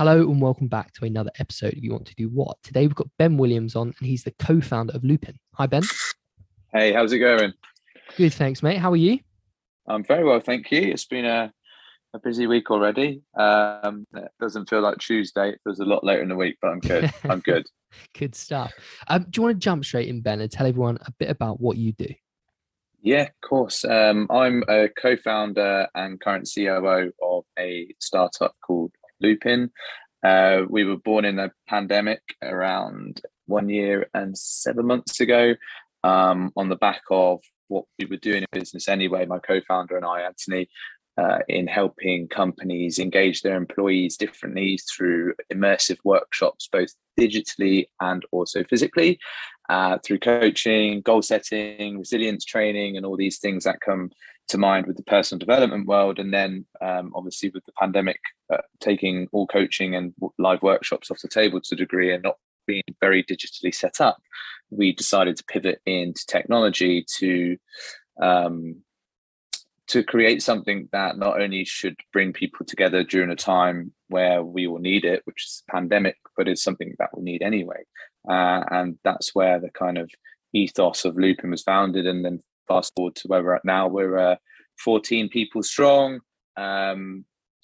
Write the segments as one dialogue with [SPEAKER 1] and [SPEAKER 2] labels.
[SPEAKER 1] Hello and welcome back to another episode of You Want to Do What? Today we've got Ben Williams on and he's the co-founder of Loopin. Hi, Ben.
[SPEAKER 2] Hey, how's it going?
[SPEAKER 1] Good, thanks, mate. How are you?
[SPEAKER 2] I'm very well, thank you. It's been a busy week already. It doesn't feel like Tuesday. It feels a lot later in the week, but I'm good. I'm good.
[SPEAKER 1] Good stuff. Do you want to jump straight in, Ben, and tell everyone a bit about what you do?
[SPEAKER 2] Yeah, of course. I'm a co-founder and current COO of a startup called Loopin. We were born in a pandemic around 1 year and 7 months ago, on the back of what we were doing in business anyway, my co-founder and I, Anthony, in helping companies engage their employees differently through immersive workshops, both digitally and also physically, through coaching, goal setting, resilience training, and all these things that come to mind with the personal development world. And then obviously with the pandemic, taking all coaching and live workshops off the table to a degree and not being very digitally set up, we decided to pivot into technology to create something that not only should bring people together during a time where we will need it, which is a pandemic, but is something that we need anyway. And that's where the kind of ethos of Loopin was founded. And then fast forward to where we're at now, we're 14 people strong,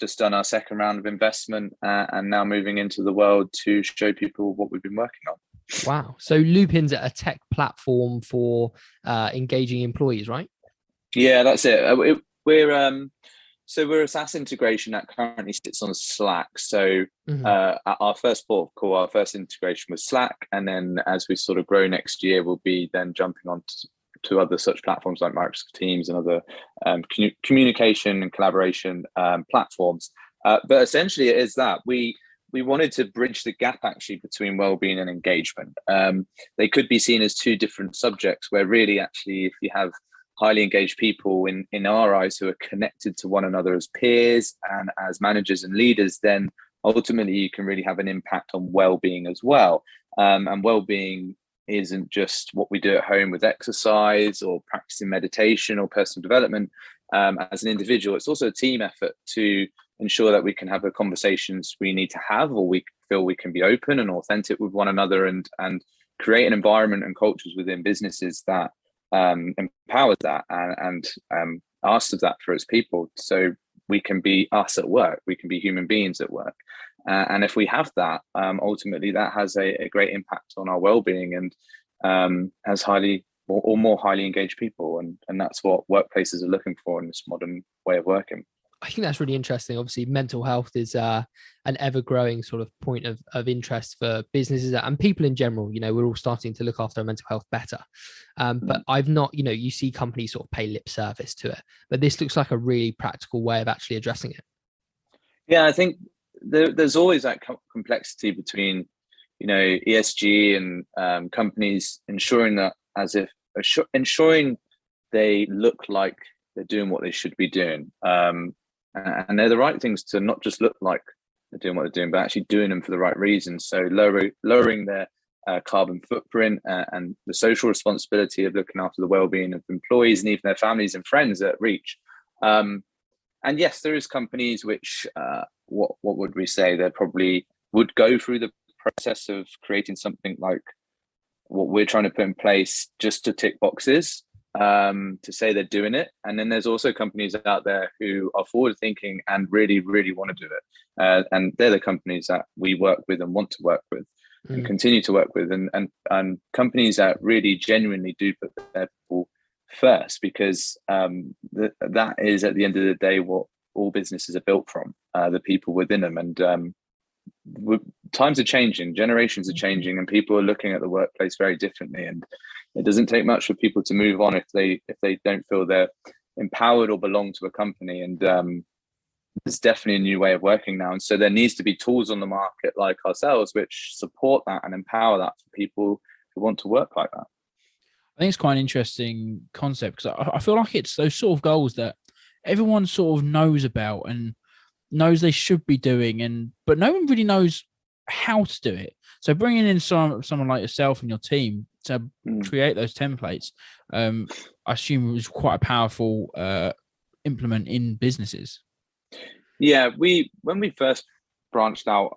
[SPEAKER 2] just done our second round of investment, and now moving into the world to show people what we've been working on.
[SPEAKER 1] Wow. So Loopin's a tech platform for engaging employees, right?
[SPEAKER 2] Yeah, that's it. We're a SaaS integration that currently sits on Slack. So at our first port of call, our first integration was Slack, and then as we sort of grow next year, we'll be then jumping on to other such platforms like Microsoft Teams and other communication and collaboration platforms. But essentially, it is that we wanted to bridge the gap actually between well-being and engagement. They could be seen as two different subjects, where really actually if you have highly engaged people in our eyes who are connected to one another as peers and as managers and leaders, then ultimately you can really have an impact on well-being as well. And well-being isn't just what we do at home with exercise or practicing meditation or personal development as an individual. It's also a team effort to ensure that we can have the conversations we need to have, or we feel we can be open and authentic with one another, and create an environment and cultures within businesses that empowers that and asks of that for its people, so we can be us at work, we can be human beings at work, and if we have that, ultimately that has a great impact on our well-being and has highly or more highly engaged people, and that's what workplaces are looking for in this modern way of working.
[SPEAKER 1] I think that's really interesting. Obviously, mental health is an ever-growing sort of point of interest for businesses and people in general. You know, we're all starting to look after our mental health better. But I've not, you see companies sort of pay lip service to it. But this looks like a really practical way of actually addressing it.
[SPEAKER 2] Yeah, I think there's always that complexity between, ESG and companies ensuring that ensuring they look like they're doing what they should be doing. And they're the right things to not just look like they're doing what they're doing, but actually doing them for the right reasons. So lowering their carbon footprint and the social responsibility of looking after the well-being of employees and even their families and friends at reach. And yes, there is companies which, what would we say, they probably would go through the process of creating something like what we're trying to put in place just to tick boxes, to say they're doing it. And then there's also companies out there who are forward thinking and really, really want to do it. And they're the companies that we work with and want to work with and continue to work with. And companies that really genuinely do put their people first, because that is at the end of the day what all businesses are built from, the people within them. And times are changing, generations are changing, and people are looking at the workplace very differently. And it doesn't take much for people to move on if they don't feel they're empowered or belong to a company. And there's definitely a new way of working now. And so there needs to be tools on the market like ourselves which support that and empower that for people who want to work like that.
[SPEAKER 3] I think it's quite an interesting concept, because I feel like it's those sort of goals that everyone sort of knows about and knows they should be doing, but no one really knows how to do it. So bringing in someone like yourself and your team to create those templates, I assume it was quite a powerful implement in businesses.
[SPEAKER 2] Yeah, when we first branched out.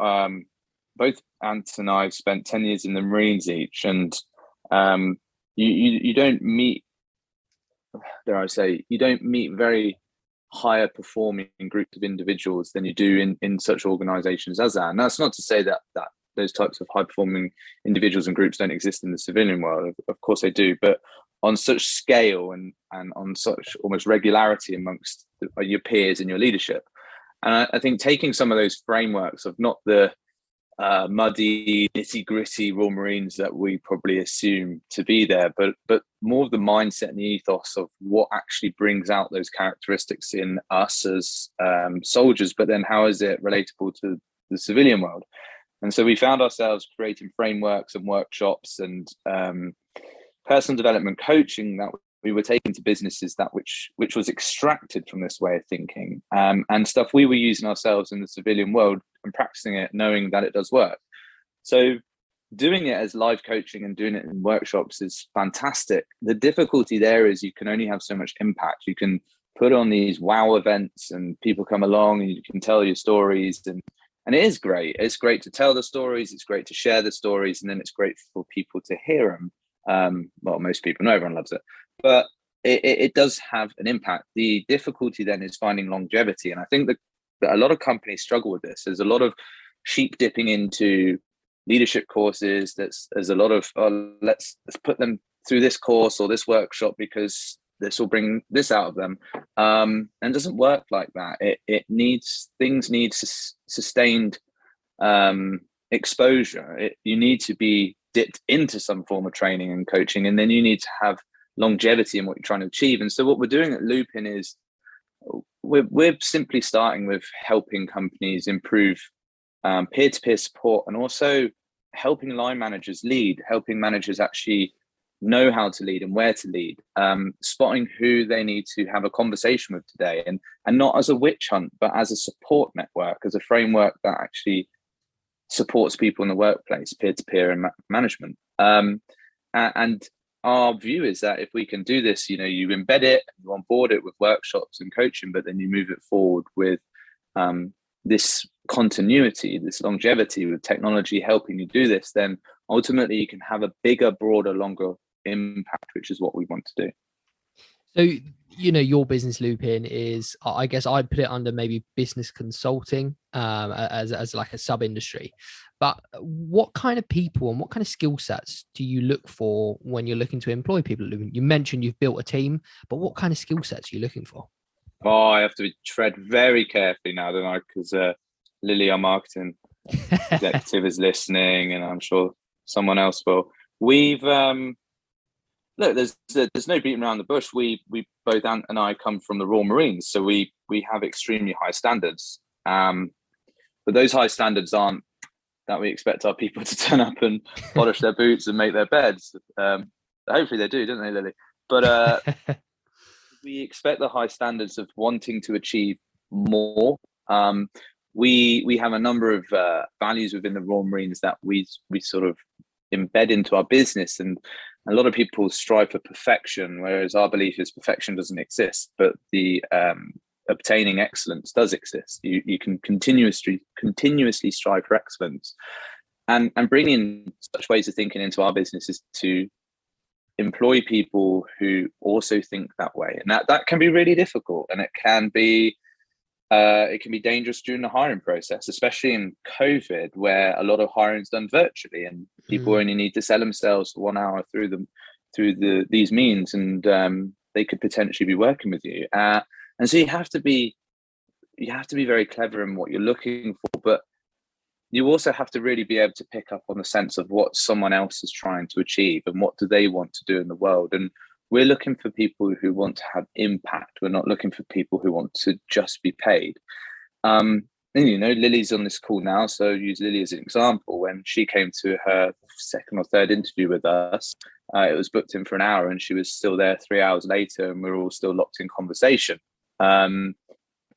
[SPEAKER 2] Both Ant and I have spent 10 years in the Marines each, and you don't meet, dare I say, you don't meet very higher performing groups of individuals than you do in such organizations as that. And that's not to say that those types of high performing individuals and groups don't exist in the civilian world. Of course they do, but on such scale and on such almost regularity amongst your peers and your leadership. And I think taking some of those frameworks of not the muddy, nitty-gritty Royal Marines that we probably assume to be there, but more of the mindset and the ethos of what actually brings out those characteristics in us as soldiers, but then how is it relatable to the civilian world? And so we found ourselves creating frameworks and workshops and personal development coaching that we were taking to businesses that which was extracted from this way of thinking, and stuff we were using ourselves in the civilian world and practicing it, knowing that it does work. So doing it as live coaching and doing it in workshops is fantastic. The difficulty there is you can only have so much impact. You can put on these wow events and people come along and you can tell your stories, and it is great. It's great to tell the stories. It's great to share the stories, and then it's great for people to hear them. Well, most people know, everyone loves it, but it does have an impact. The difficulty then is finding longevity. And I think that a lot of companies struggle with this. There's a lot of sheep dipping into leadership courses. There's a lot of, let's put them through this course or this workshop because this will bring this out of them. And it doesn't work like that. Things need sustained exposure. You need to be dipped into some form of training and coaching, and then you need to have longevity in what you're trying to achieve. And so what we're doing at Loopin is we're simply starting with helping companies improve peer-to-peer support, and also helping line managers lead, helping managers actually know how to lead and where to lead, spotting who they need to have a conversation with today, and not as a witch hunt, but as a support network, as a framework that actually supports people in the workplace, peer-to-peer and management. And our view is that if we can do this, you embed it, you onboard it with workshops and coaching, but then you move it forward with this continuity, this longevity, with technology helping you do this, then ultimately you can have a bigger, broader, longer impact, which is what we want to do.
[SPEAKER 1] So, your business Loopin is, I guess I'd put it under maybe business consulting as like a sub industry. But what kind of people and what kind of skill sets do you look for when you're looking to employ people at Loopin? You mentioned you've built a team, but what kind of skill sets are you looking for?
[SPEAKER 2] Oh, I have to tread very carefully now, don't I? Because Lily, our marketing executive, is listening, and I'm sure someone else will. We've look, there's no beating around the bush. We both, Ant and I, come from the Royal Marines, so we have extremely high standards. But those high standards aren't that we expect our people to turn up and polish their boots and make their beds. Hopefully they do, don't they, Lily? But we expect the high standards of wanting to achieve more. We have a number of values within the Royal Marines that we sort of embed into our business, and a lot of people strive for perfection, whereas our belief is perfection doesn't exist, but the obtaining excellence does exist. You can continuously strive for excellence, and bringing such ways of thinking into our business is to employ people who also think that way, and that can be really difficult, and it can be dangerous during the hiring process, especially in COVID, where a lot of hiring is done virtually, and people only need to sell themselves for 1 hour through these means, and they could potentially be working with you. And so you have to be very clever in what you're looking for, but you also have to really be able to pick up on the sense of what someone else is trying to achieve and what do they want to do in the world. And we're looking for people who want to have impact. We're not looking for people who want to just be paid. And Lily's on this call now, so use Lily as an example. When she came to her second or third interview with us, it was booked in for an hour, and she was still there 3 hours later, and we were all still locked in conversation. And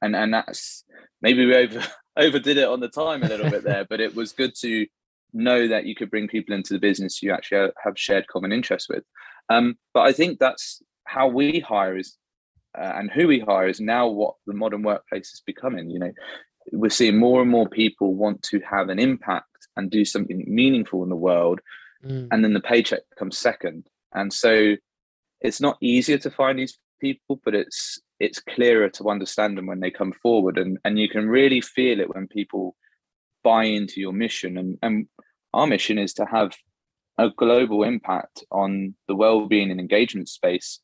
[SPEAKER 2] that's, maybe we overdid it on the time a little bit there, but it was good to know that you could bring people into the business you actually have shared common interests with. But I think that's how we hire is, and who we hire is now what the modern workplace is becoming. we're seeing more and more people want to have an impact and do something meaningful in the world, and then the paycheck comes second. And so it's not easier to find these people, but it's clearer to understand them when they come forward, and you can really feel it when people buy into your mission. And our mission is to have a global impact on the well-being and engagement space,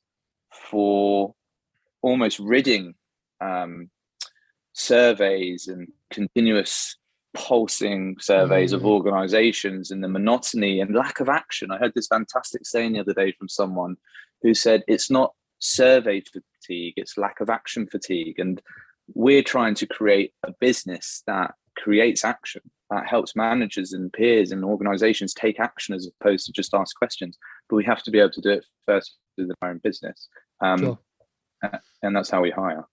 [SPEAKER 2] for almost ridding surveys and continuous pulsing surveys of organizations and the monotony and lack of action. I heard this fantastic saying the other day from someone who said it's not survey fatigue, it's lack of action fatigue. And we're trying to create a business that creates action, that helps managers and peers and organizations take action as opposed to just ask questions. But we have to be able to do it first with our own business.
[SPEAKER 1] Sure.
[SPEAKER 2] And that's how we hire.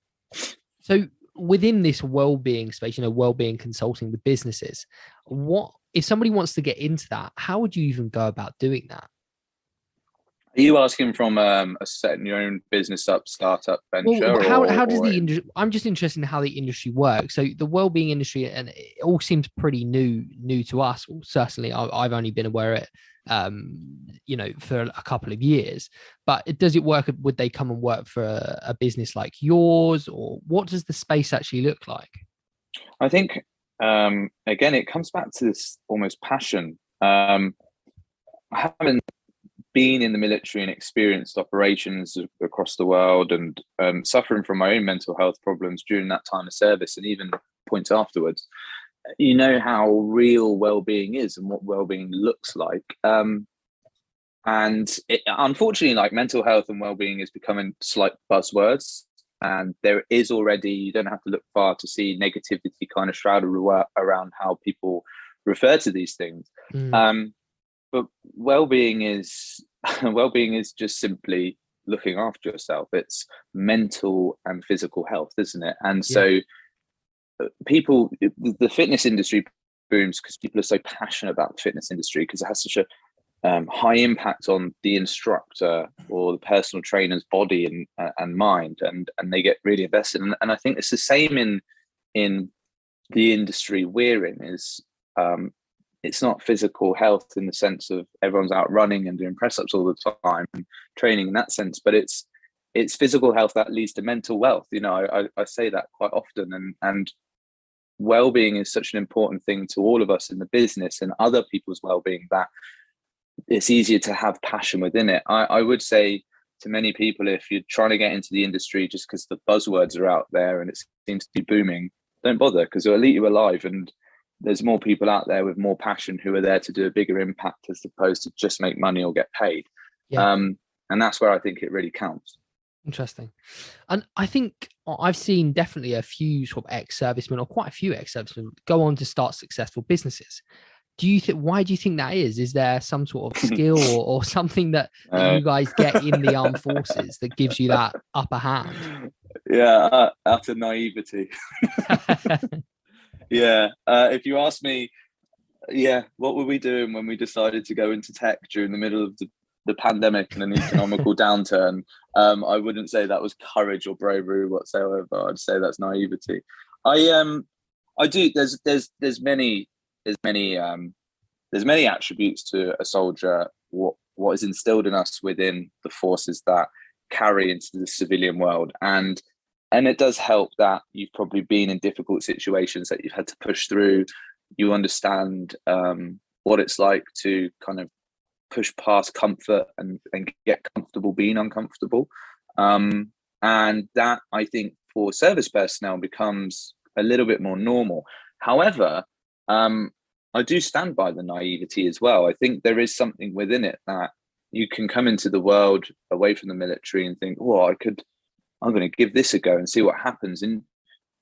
[SPEAKER 1] So within this well-being space, well-being consulting with businesses, what if somebody wants to get into that, how would you even go about doing that?
[SPEAKER 2] Are you asking from setting your own business up, startup venture?
[SPEAKER 1] Well, how does the industry? I'm just interested in how the industry works. So the well-being industry, and it all seems pretty new to us. Well, certainly, I've only been aware of it, for a couple of years. But does it work? Would they come and work for a business like yours, or what does the space actually look like?
[SPEAKER 2] I think again, it comes back to this almost passion. I haven't been in the military and experienced operations across the world, and suffering from my own mental health problems during that time of service and even points afterwards. You know how real well-being is and what well-being looks like. And unfortunately, like, mental health and well-being is becoming slight buzzwords. And there is already, you don't have to look far to see negativity kind of shrouded around how people refer to these things. But well-being is just simply looking after yourself. It's mental and physical health, isn't it? And so people, the fitness industry booms because people are so passionate about the fitness industry, because it has such a high impact on the instructor or the personal trainer's body and mind, and they get really invested. And I think it's the same in the industry we're in. Is it's not physical health in the sense of everyone's out running and doing press ups all the time and training in that sense, but it's physical health that leads to mental wealth. I say that quite often, and well-being is such an important thing to all of us in the business and other people's well-being, that it's easier to have passion within it. I would say to many people, if you're trying to get into the industry just because the buzzwords are out there and it seems to be booming, don't bother, because it'll eat you alive. And there's more people out there with more passion who are there to do a bigger impact as opposed to just make money or get paid. And that's where I think it really counts.
[SPEAKER 1] Interesting. And I think I've seen definitely a few sort of ex-servicemen, or quite a few ex-servicemen, go on to start successful businesses. Why do you think that is? Is there some sort of skill or something that you guys get in the armed forces that gives you that upper hand?
[SPEAKER 2] Yeah, utter naivety. If you ask me, what were we doing when we decided to go into tech during the middle of the pandemic and an economical downturn? I wouldn't say that was courage or bravery whatsoever. I'd say that's naivety. I do. There's many attributes to a soldier. What is instilled in us within the forces that carry into the civilian world, and it does help that you've probably been in difficult situations that you've had to push through. You understand what it's like to kind of push past comfort and get comfortable being uncomfortable. And that, I think, for service personnel becomes a little bit more normal. However, I do stand by the naivety as well. I think there is something within it that you can come into the world away from the military and think, I'm going to give this a go and see what happens. And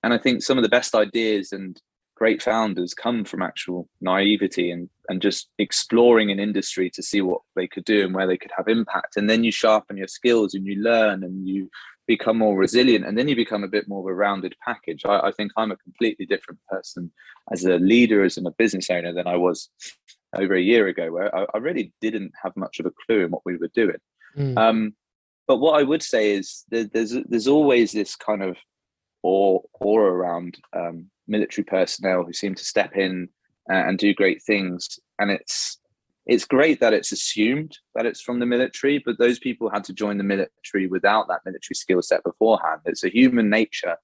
[SPEAKER 2] I think some of the best ideas and great founders come from actual naivety and just exploring an industry to see what they could do and where they could have impact. And then you sharpen your skills and you learn and you become more resilient, and then you become a bit more of a rounded package. I think I'm a completely different person as a leader, as a business owner, than I was over a year ago, where I really didn't have much of a clue in what we were doing. But what I would say is there's always this kind of or around military personnel who seem to step in and do great things. And it's great that it's assumed that it's from the military, but those people had to join the military without that military skill set beforehand. It's a human nature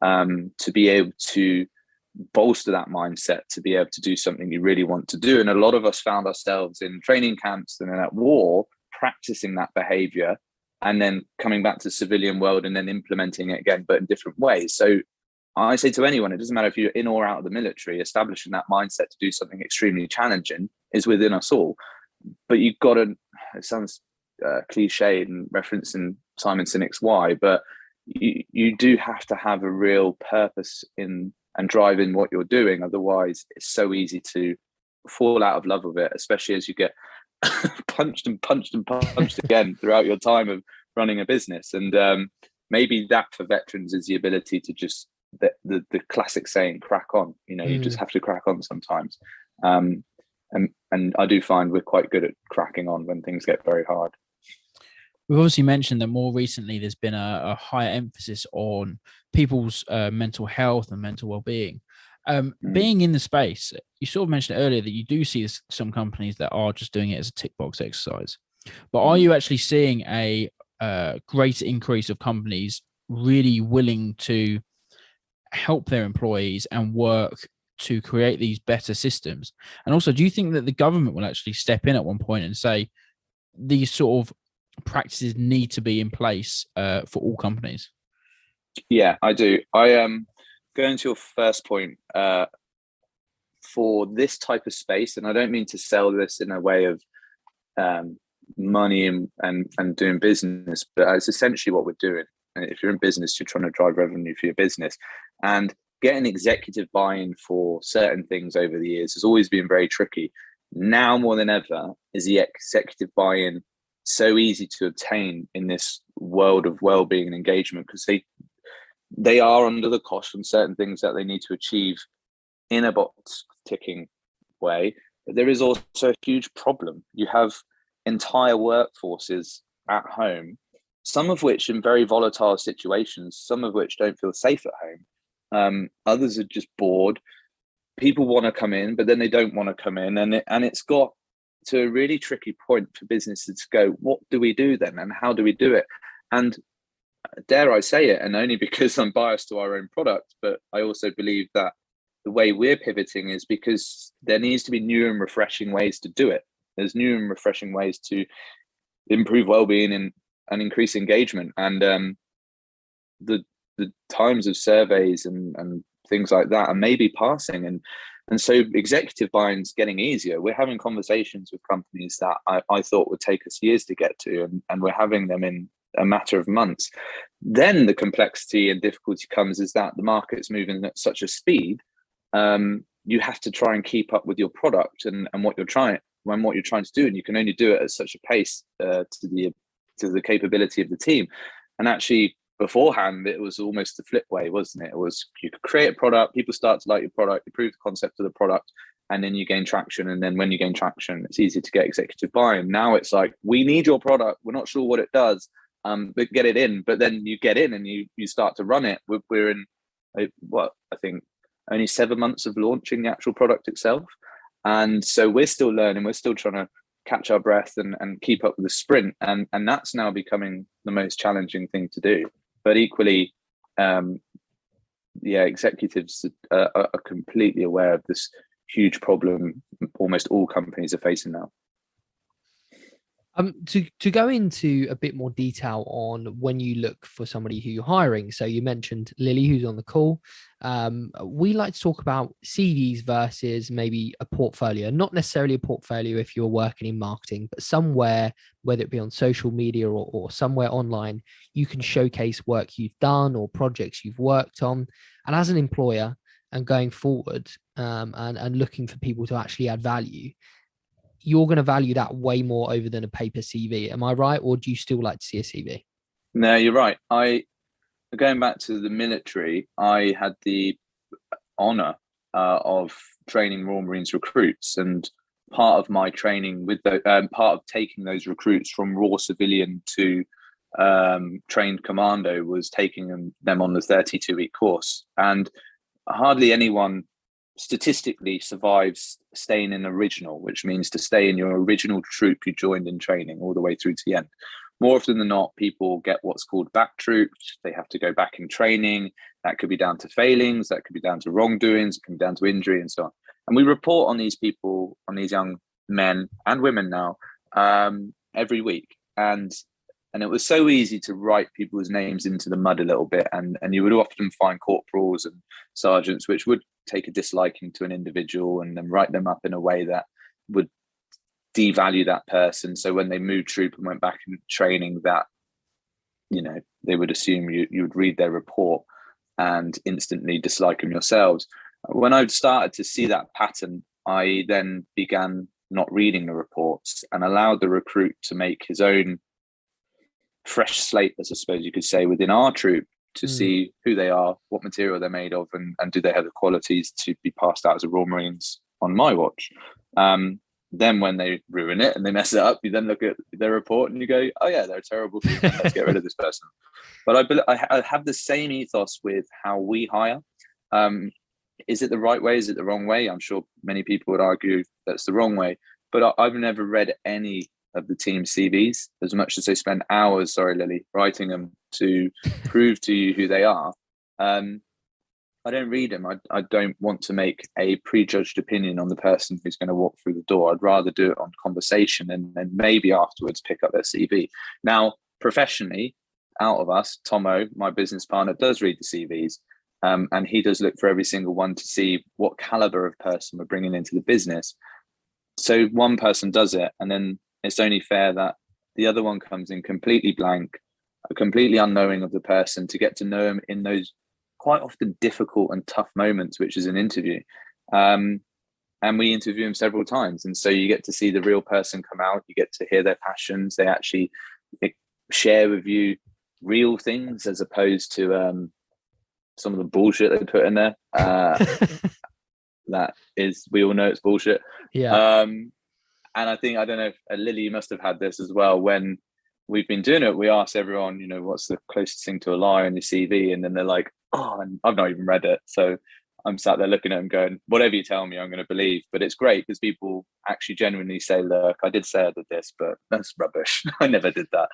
[SPEAKER 2] to be able to bolster that mindset, to be able to do something you really want to do. And a lot of us found ourselves in training camps and then at war practicing that behavior, and then coming back to the civilian world and then implementing it again, but in different ways. So I say to anyone, it doesn't matter if you're in or out of the military, establishing that mindset to do something extremely challenging is within us all. But you've got to, it sounds cliche and referencing Simon Sinek's Why, but you do have to have a real purpose in and drive in what you're doing. Otherwise, it's so easy to fall out of love with it, especially as you get punched again throughout your time of running a business. And maybe that for veterans is the ability to just, the classic saying, crack on. You just have to crack on sometimes. And I do find we're quite good at cracking on when things get very hard.
[SPEAKER 3] We've obviously mentioned that more recently there's been a higher emphasis on people's mental health and mental well-being. Being in the space, you sort of mentioned earlier that you do see some companies that are just doing it as a tick box exercise. But are you actually seeing a greater increase of companies really willing to help their employees and work to create these better systems? And also, do you think that the government will actually step in at one point and say these sort of practices need to be in place for all companies?
[SPEAKER 2] Yeah, I do. Going to your first point, for this type of space, and I don't mean to sell this in a way of money and doing business, but it's essentially what we're doing. And if you're in business, you're trying to drive revenue for your business, and getting executive buy-in for certain things over the years has always been very tricky. Now more than ever is the executive buy-in so easy to obtain in this world of well-being and engagement, because they are under the cost on certain things that they need to achieve in a box ticking way. But there is also a huge problem. You have entire workforces at home, some of which in very volatile situations, some of which don't feel safe at home. Others are just bored. People want to come in, but then they don't want to come in. And it's got to a really tricky point for businesses to go, what do we do then? And how do we do it? And dare I say it, and only because I'm biased to our own product, but I also believe that the way we're pivoting is because there needs to be new and refreshing ways to do it. There's new and refreshing ways to improve well-being and increase engagement. And the times of surveys and things like that are maybe passing. And so executive buy-in's getting easier. We're having conversations with companies that I thought would take us years to get to, and we're having them in a matter of months. Then the complexity and difficulty comes is that the market's moving at such a speed. You have to try and keep up with your product and what you're trying to do, and you can only do it at such a pace to the capability of the team. And actually, beforehand, it was almost the flip way, wasn't it? It was, you could create a product, people start to like your product, you prove the concept of the product, and then you gain traction. And then when you gain traction, it's easy to get executive buy-in. Now it's like, we need your product, we're not sure what it does, but get it in. But then you get in and you start to run it. We're in I think only 7 months of launching the actual product itself. And so we're still learning, we're still trying to catch our breath and keep up with the sprint. And that's now becoming the most challenging thing to do. But equally, executives are completely aware of this huge problem almost all companies are facing now.
[SPEAKER 1] To go into a bit more detail on when you look for somebody who you're hiring. So you mentioned Lily, who's on the call. We like to talk about CVs versus maybe a portfolio, not necessarily a portfolio if you're working in marketing, but somewhere, whether it be on social media or somewhere online, you can showcase work you've done or projects you've worked on. And as an employer and going forward and looking for people to actually add value, you're going to value that way more over than a paper CV. Am I right? Or do you still like to see a CV?
[SPEAKER 2] No, you're right. Going back to the military, I had the honor of training Royal Marines recruits, and part of my training with part of taking those recruits from raw civilian to trained commando was taking them on the 32-week course, and hardly anyone statistically survives staying in original, which means to stay in your original troop you joined in training all the way through to the end. More often than not, people get what's called back trooped. They have to go back in training. That could be down to failings, that could be down to wrongdoings, it can be down to injury and so on. And we report on these people, on these young men and women now, every week. And it was so easy to write people's names into the mud a little bit. And you would often find corporals and sergeants which would take a disliking to an individual and then write them up in a way that would devalue that person. So when they moved troop and went back in training, that, you know, they would assume you would read their report and instantly dislike them yourselves. When I started to see that pattern, I then began not reading the reports and allowed the recruit to make his own fresh slate, as I suppose you could say, within our troop to see who they are, what material they're made of, and do they have the qualities to be passed out as a Royal Marines on my watch. Then when they ruin it and they mess it up, you then look at their report and you go, oh yeah, they're terrible people, let's get rid of this person. But I have the same ethos with how we hire. Is it the right way? Is it the wrong way? I'm sure many people would argue that's the wrong way, but I've never read any of the team's CVs, as much as they spend hours, sorry Lily, writing them to prove to you who they are. I don't read them. I don't want to make a prejudged opinion on the person who's going to walk through the door. I'd rather do it on conversation and then maybe afterwards pick up their CV. Now, professionally, out of us, Tomo, my business partner, does read the CVs. And he does look for every single one to see what caliber of person we're bringing into the business. So one person does it, and then it's only fair that the other one comes in completely blank, completely unknowing of the person, to get to know him in those quite often difficult and tough moments, which is an interview. And we interview him several times. And so you get to see the real person come out. You get to hear their passions. They actually share with you real things as opposed to some of the bullshit they put in there. That is, we all know it's bullshit.
[SPEAKER 1] Yeah.
[SPEAKER 2] And I think, I don't know if Lily, you must have had this as well. When we've been doing it, we ask everyone, you know, what's the closest thing to a lie on your CV? And then they're like, oh, and I've not even read it. So I'm sat there looking at them going, whatever you tell me, I'm going to believe. But it's great because people actually genuinely say, look, I did say I did this, but that's rubbish. I never did that.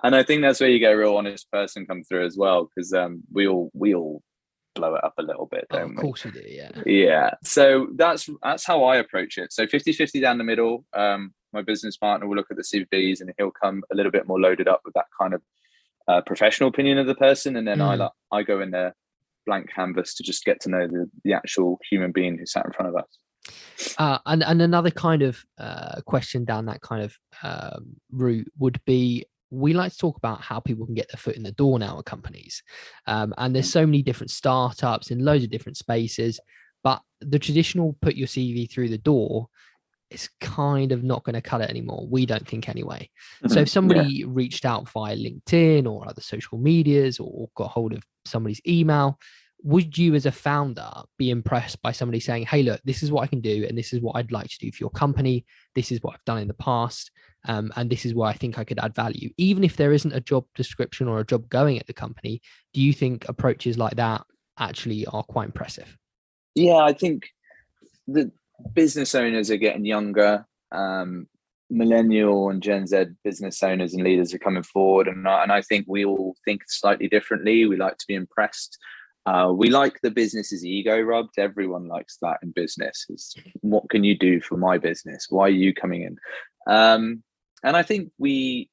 [SPEAKER 2] And I think that's where you get a real honest person come through as well, because we all blow it up a little bit, don't we?
[SPEAKER 1] Of course we do, yeah.
[SPEAKER 2] Yeah. So that's how I approach it. So 50-50 down the middle. My business partner will look at the CVs and he'll come a little bit more loaded up with that kind of professional opinion of the person. And then I go in there blank canvas to just get to know the actual human being who sat in front of us.
[SPEAKER 1] And another kind of question down that kind of route would be, we like to talk about how people can get their foot in the door now at companies. And there's so many different startups in loads of different spaces, but the traditional put your CV through the door is kind of not going to cut it anymore. We don't think anyway. Mm-hmm. So if somebody reached out via LinkedIn or other social medias or got hold of somebody's email, would you as a founder be impressed by somebody saying, hey, look, this is what I can do, and this is what I'd like to do for your company. This is what I've done in the past. And this is where I think I could add value. Even if there isn't a job description or a job going at the company, do you think approaches like that actually are quite impressive?
[SPEAKER 2] Yeah, I think the business owners are getting younger. Millennial and Gen Z business owners and leaders are coming forward. And I think we all think slightly differently. We like to be impressed. We like the business's ego rubbed. Everyone likes that in business. It's, what can you do for my business? Why are you coming in? And I think the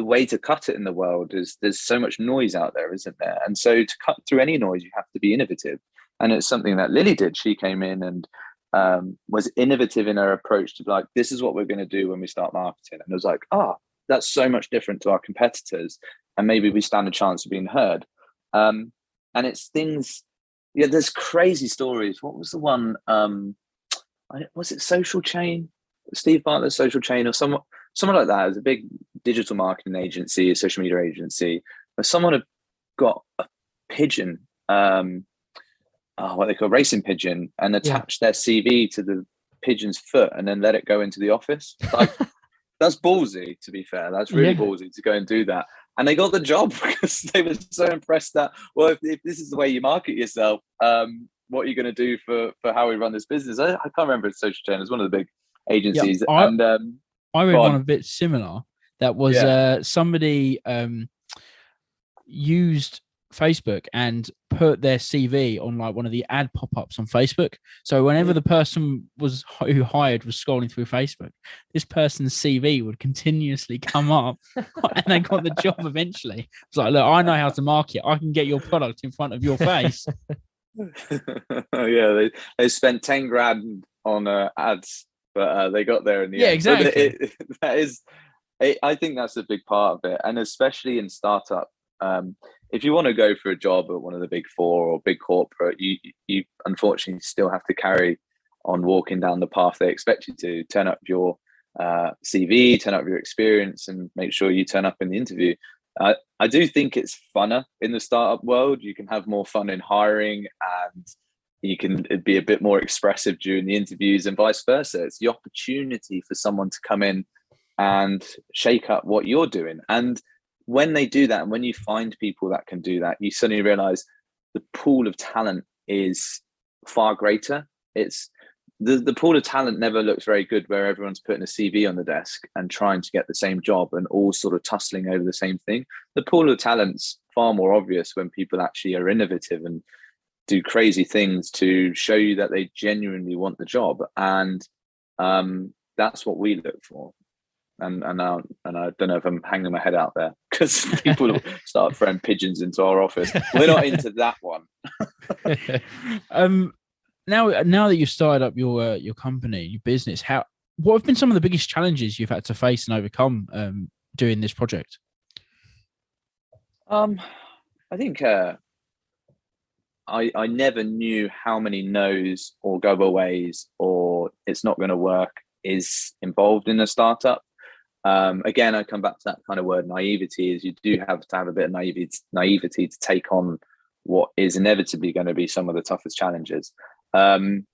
[SPEAKER 2] way to cut it in the world is there's so much noise out there, isn't there? And so to cut through any noise, you have to be innovative. And it's something that Lily did. She came in and was innovative in her approach to be like, this is what we're going to do when we start marketing. And it was like, that's so much different to our competitors. And maybe we stand a chance of being heard. And it's things, there's crazy stories. What was the one? Was it Social Chain? Steve Bartlett's Social Chain or someone like that. It was a big digital marketing agency, a social media agency, where someone had got a pigeon, what they call racing pigeon, and attached their CV to the pigeon's foot and then let it go into the office. Like, that's ballsy, to be fair. That's really ballsy to go and do that. and they got the job because they were so impressed that, well, if this is the way you market yourself, what are you going to do for how we run this business? I can't remember. It's Social Chain. It's one of the big agencies.
[SPEAKER 3] Yeah,
[SPEAKER 2] And
[SPEAKER 3] I read one a bit similar. That was somebody used Facebook and put their CV on like one of the ad pop-ups on Facebook. So whenever the person who hired was scrolling through Facebook, this person's CV would continuously come up, and they got the job eventually. It's like, look, I know how to market. I can get your product in front of your face.
[SPEAKER 2] Yeah, they spent 10 grand on ads, but they got there in the end.
[SPEAKER 3] Exactly.
[SPEAKER 2] I think that's a big part of it, and especially in startup. If you want to go for a job at one of the big four or big corporate, you unfortunately still have to carry on walking down the path they expect you to. Turn up your CV, turn up your experience, and make sure you turn up in the interview. I do think it's funner in the startup world. You can have more fun in hiring, and you can be a bit more expressive during the interviews, and vice versa. It's the opportunity for someone to come in and shake up what you're doing. And when they do that, and when you find people that can do that, you suddenly realize the pool of talent is far greater. It's the pool of talent never looks very good where everyone's putting a CV on the desk and trying to get the same job and all sort of tussling over the same thing. The pool of talent's far more obvious when people actually are innovative and do crazy things to show you that they genuinely want the job. And that's what we look for. And I don't know if I'm hanging my head out there because people start throwing pigeons into our office. We're not into that one.
[SPEAKER 3] Now that you've started up your company, your business, what have been some of the biggest challenges you've had to face and overcome doing this project?
[SPEAKER 2] I think I never knew how many no's or go-aways or it's not going to work is involved in a startup. Again, I come back to that kind of word naivety, is you do have to have a bit of naivety to take on what is inevitably going to be some of the toughest challenges. And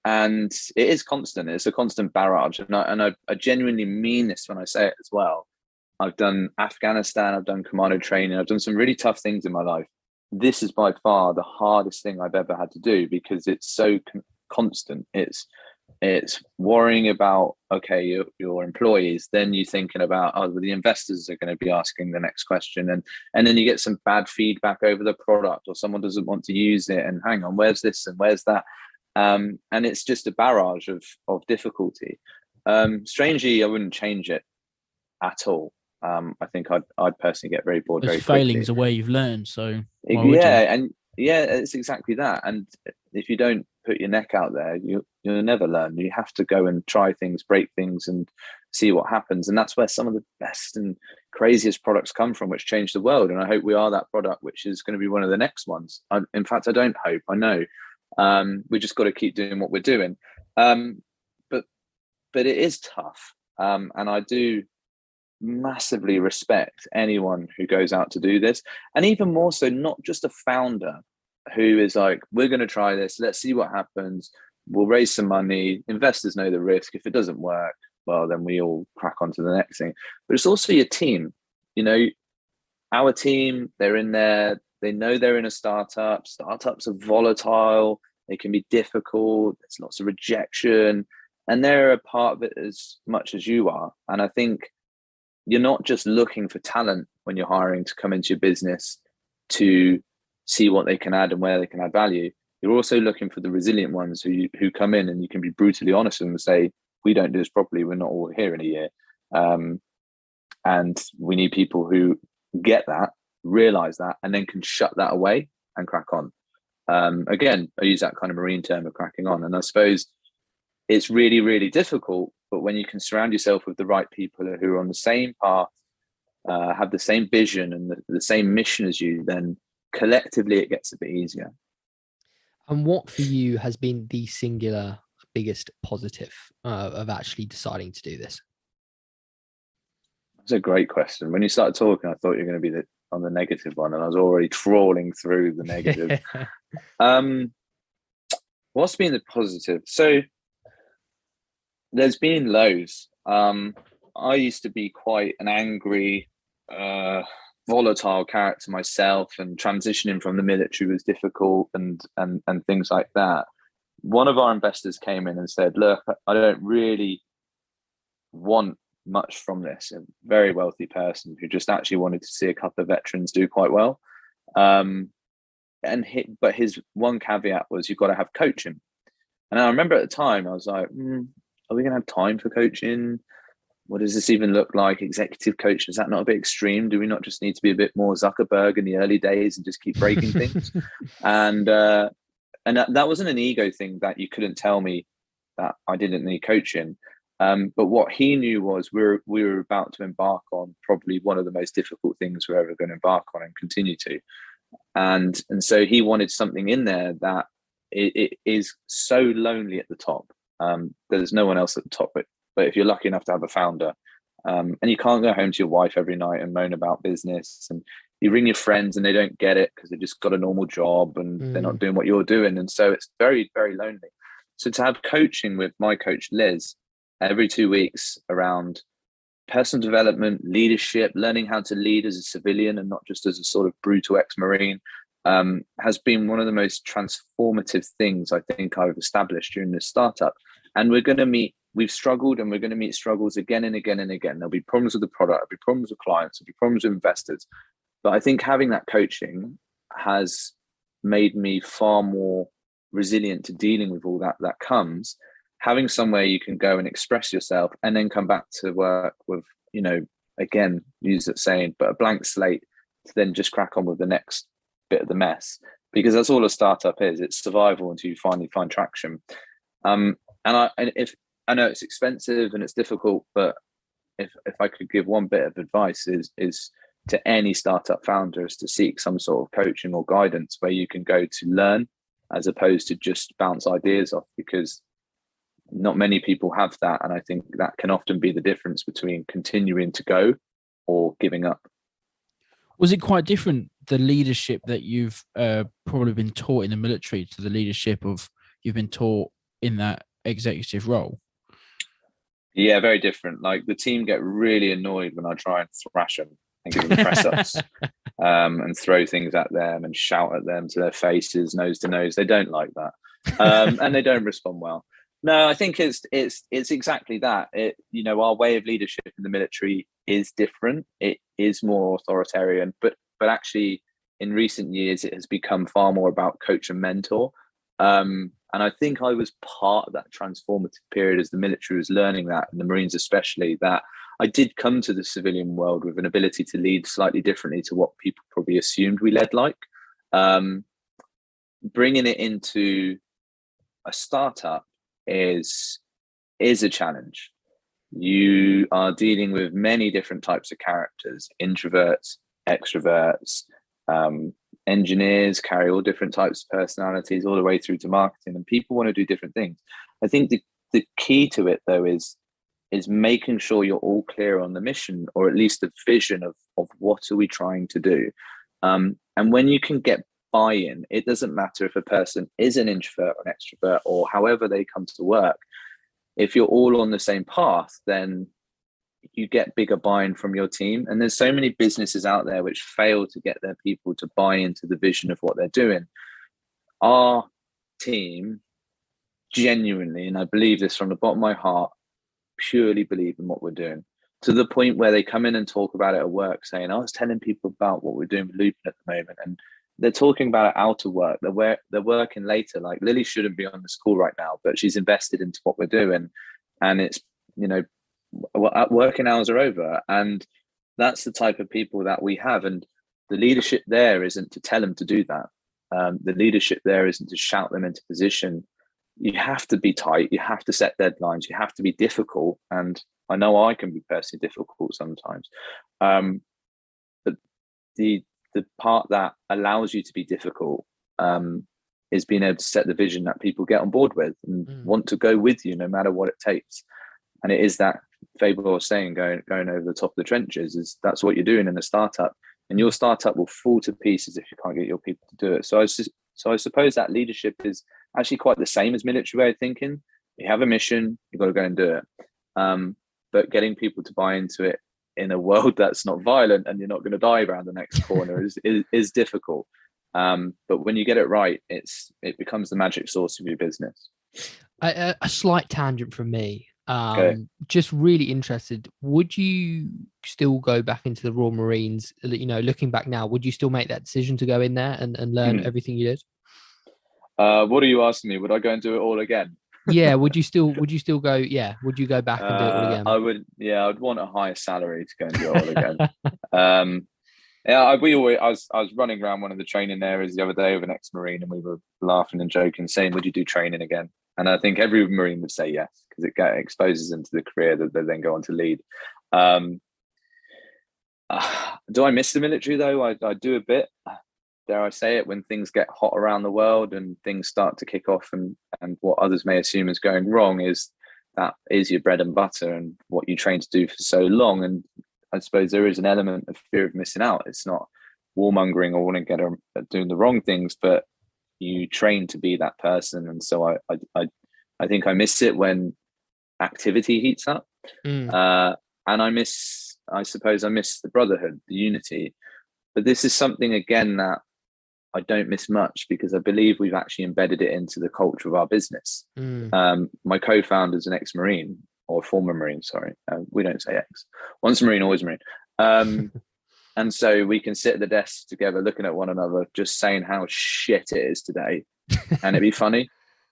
[SPEAKER 2] it is constant. It's a constant barrage. And I genuinely mean this when I say it as well. I've done Afghanistan, I've done commando training, I've done some really tough things in my life. This is by far the hardest thing I've ever had to do because it's so constant. It's worrying about, okay, your employees, then you're thinking about, the investors are going to be asking the next question. And then you get some bad feedback over the product or someone doesn't want to use it. And hang on, where's this and where's that? And it's just a barrage of difficulty. Strangely, I wouldn't change it at all. I think I'd personally get very bored very quickly.
[SPEAKER 3] Failing's a way you've learned. So
[SPEAKER 2] it's exactly that. And if you don't put your neck out there, you'll never learn. You have to go and try things, break things, and see what happens. And that's where some of the best and craziest products come from, which change the world. And I hope we are that product, which is going to be one of the next ones. In fact, I don't hope. I know. We just got to keep doing what we're doing. But it is tough. And I do massively respect anyone who goes out to do this, and even more so, not just a founder who is like, we're going to try this, let's see what happens, we'll raise some money, investors know the risk, if it doesn't work, well, then we all crack on to the next thing. But it's also your team. Our team, they're in there, they know they're in a startup. Startups are volatile, they can be difficult, there's lots of rejection, and they're a part of it as much as you are. And I think you're not just looking for talent when you're hiring to come into your business to see what they can add and where they can add value. You're also looking for the resilient ones who come in and you can be brutally honest with them and say, we don't do this properly, we're not all here in a year. And we need people who get that, realize that, and then can shut that away and crack on. Again, I use that kind of marine term of cracking on. And I suppose it's really, really difficult, but when you can surround yourself with the right people who are on the same path, have the same vision and the same mission as you, then collectively it gets a bit easier.
[SPEAKER 1] And what for you has been the singular biggest positive of actually deciding to do this?
[SPEAKER 2] That's a great question. When you started talking, I thought you were going to be on the negative one, and I was already trawling through the negative. What's been the positive? So there's been lows. I used to be quite an angry, volatile character myself, and transitioning from the military was difficult, and things like that. One of our investors came in and said, look, I don't really want much from this. A very wealthy person who just actually wanted to see a couple of veterans do quite well. But his one caveat was, you've got to have coaching. And I remember at the time I was like, are we going to have time for coaching? What does this even look like? Executive coach, is that not a bit extreme? Do we not just need to be a bit more Zuckerberg in the early days and just keep breaking things? And that wasn't an ego thing, that you couldn't tell me that I didn't need coaching. But what he knew was we were about to embark on probably one of the most difficult things we're ever going to embark on and continue to. And so he wanted something in there that it is so lonely at the top. There's no one else at the top, but if you're lucky enough to have a founder, and you can't go home to your wife every night and moan about business, and you ring your friends and they don't get it because they just got a normal job and they're not doing what you're doing. And so it's very, very lonely. So to have coaching with my coach, Liz, every 2 weeks around personal development, leadership, learning how to lead as a civilian and not just as a sort of brutal ex-Marine, has been one of the most transformative things I think I've established during this startup. And we've struggled, and we're going to meet struggles again and again and again. There'll be problems with the product, there'll be problems with clients, there'll be problems with investors. But I think having that coaching has made me far more resilient to dealing with all that comes. Having somewhere you can go and express yourself and then come back to work with, again, use that saying, but a blank slate to then just crack on with the next bit of the mess, because that's all a startup is. It's survival until you finally find traction. And if I know it's expensive and it's difficult, but if I could give one bit of advice is to any startup founder, is to seek some sort of coaching or guidance where you can go to learn as opposed to just bounce ideas off, because not many people have that. And I think that can often be the difference between continuing to go or giving up.
[SPEAKER 3] Was it quite different, the leadership that you've probably been taught in the military to the leadership of you've been taught in that executive role?
[SPEAKER 2] Yeah, very different. Like, the team get really annoyed when I try and thrash them and give them press ups and throw things at them and shout at them to their faces, nose to nose. They don't like that, and they don't respond well. No, I think it's exactly that. Our way of leadership in the military is different. It is more authoritarian, but actually in recent years it has become far more about coach and mentor. And I think I was part of that transformative period as the military was learning that, and the Marines especially, that I did come to the civilian world with an ability to lead slightly differently to what people probably assumed we led like. Bringing it into a startup is a challenge. You are dealing with many different types of characters: introverts, extroverts, engineers carry all different types of personalities, all the way through to marketing, and people want to do different things. I think the key to it, though, is making sure you're all clear on the mission, or at least the vision of what are we trying to do. And when you can get buy-in, it doesn't matter if a person is an introvert or an extrovert or however they come to work. If you're all on the same path, then you get bigger buy-in from your team. And there's so many businesses out there which fail to get their people to buy into the vision of what they're doing. Our team genuinely, and I believe this from the bottom of my heart, purely believe in what we're doing, to the point where they come in and talk about it at work, saying, I was telling people about what we're doing with Loopin at the moment, and they're talking about it out of work. They're working later. Like, Lily shouldn't be on the school right now, but she's invested into what we're doing. And it's, working hours are over. And that's the type of people that we have. And the leadership there isn't to tell them to do that. The leadership there isn't to shout them into position. You have to be tight. You have to set deadlines. You have to be difficult. And I know I can be personally difficult sometimes. But the part that allows you to be difficult is being able to set the vision that people get on board with and want to go with you no matter what it takes. And it is that Fable was saying, going over the top of the trenches, is that's what you're doing in a startup, and your startup will fall to pieces if you can't get your people to do it. So I suppose that leadership is actually quite the same as military way of thinking. You have a mission, you've got to go and do it. But getting people to buy into it in a world that's not violent and you're not going to die around the next corner is difficult. But when you get it right, it becomes the magic sauce of your business.
[SPEAKER 1] A slight tangent from me.
[SPEAKER 2] Okay.
[SPEAKER 1] Just really interested. Would you still go back into the Royal Marines? Looking back now, would you still make that decision to go in there and learn everything you did?
[SPEAKER 2] What are you asking me? Would I go and do it all again?
[SPEAKER 1] Yeah. Would you still go? Yeah. Would you go back and do it all again?
[SPEAKER 2] I would. Yeah, I'd want a higher salary to go and do it all again. Yeah, I was running around one of the training areas the other day with an ex-Marine, and we were laughing and joking, saying, "Would you do training again?" And I think every Marine would say yes, because it exposes them to the career that they then go on to lead. Do I miss the military though? I do a bit. Dare I say it, when things get hot around the world and things start to kick off, and what others may assume is going wrong is that is your bread and butter and what you train to do for so long. And I suppose there is an element of fear of missing out. It's not warmongering or wanting to get doing the wrong things, but you train to be that person. And so I think I miss it when activity heats up. And I suppose I miss the brotherhood, the unity. But this is something, again, that I don't miss much, because I believe we've actually embedded it into the culture of our business. My co-founder is an ex-Marine, or former Marine, sorry. We don't say ex. Once a Marine, always a Marine. And so we can sit at the desk together looking at one another, just saying how shit it is today. And it'd be funny.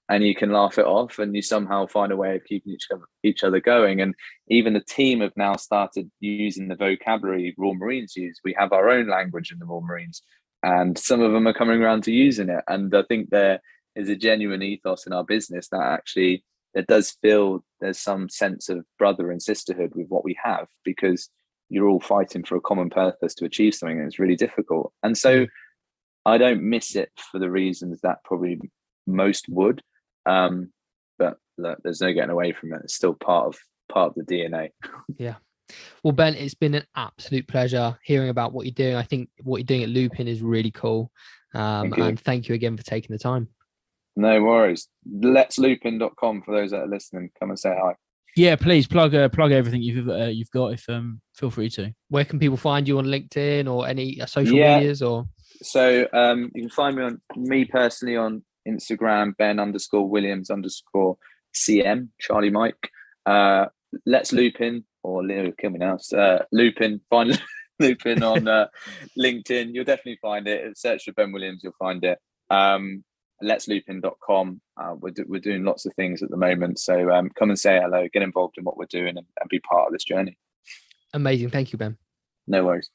[SPEAKER 2] And you can laugh it off, and you somehow find a way of keeping each other going. And even the team have now started using the vocabulary Royal Marines use. We have our own language in the Royal Marines, and some of them are coming around to using it. And I think there is a genuine ethos in our business that actually it does feel there's some sense of brother and sisterhood with what we have, because you're all fighting for a common purpose to achieve something, and it's really difficult. And so I don't miss it for the reasons that probably most would. But look, there's no getting away from it. It's still part of the DNA. Yeah.
[SPEAKER 1] Well, Ben, it's been an absolute pleasure hearing about what you're doing. I think what you're doing at Loopin is really cool. And thank you again for taking the time.
[SPEAKER 2] No worries. Letsloopin.com for those that are listening. Come and say hi.
[SPEAKER 3] Yeah, please plug everything you've got. If feel free to.
[SPEAKER 1] Where can people find you on LinkedIn or any social medias? Or
[SPEAKER 2] so you can find me personally on Instagram, Ben_Williams_CM, Charlie Mike. Let's Loopin, or Leo, kill me now. Loopin, find Loopin on LinkedIn. You'll definitely find it. Search for Ben Williams, you'll find it. Letsloopin.com. We're doing lots of things at the moment. So come and say hello, get involved in what we're doing, and be part of this journey.
[SPEAKER 1] Amazing. Thank you, Ben.
[SPEAKER 2] No worries.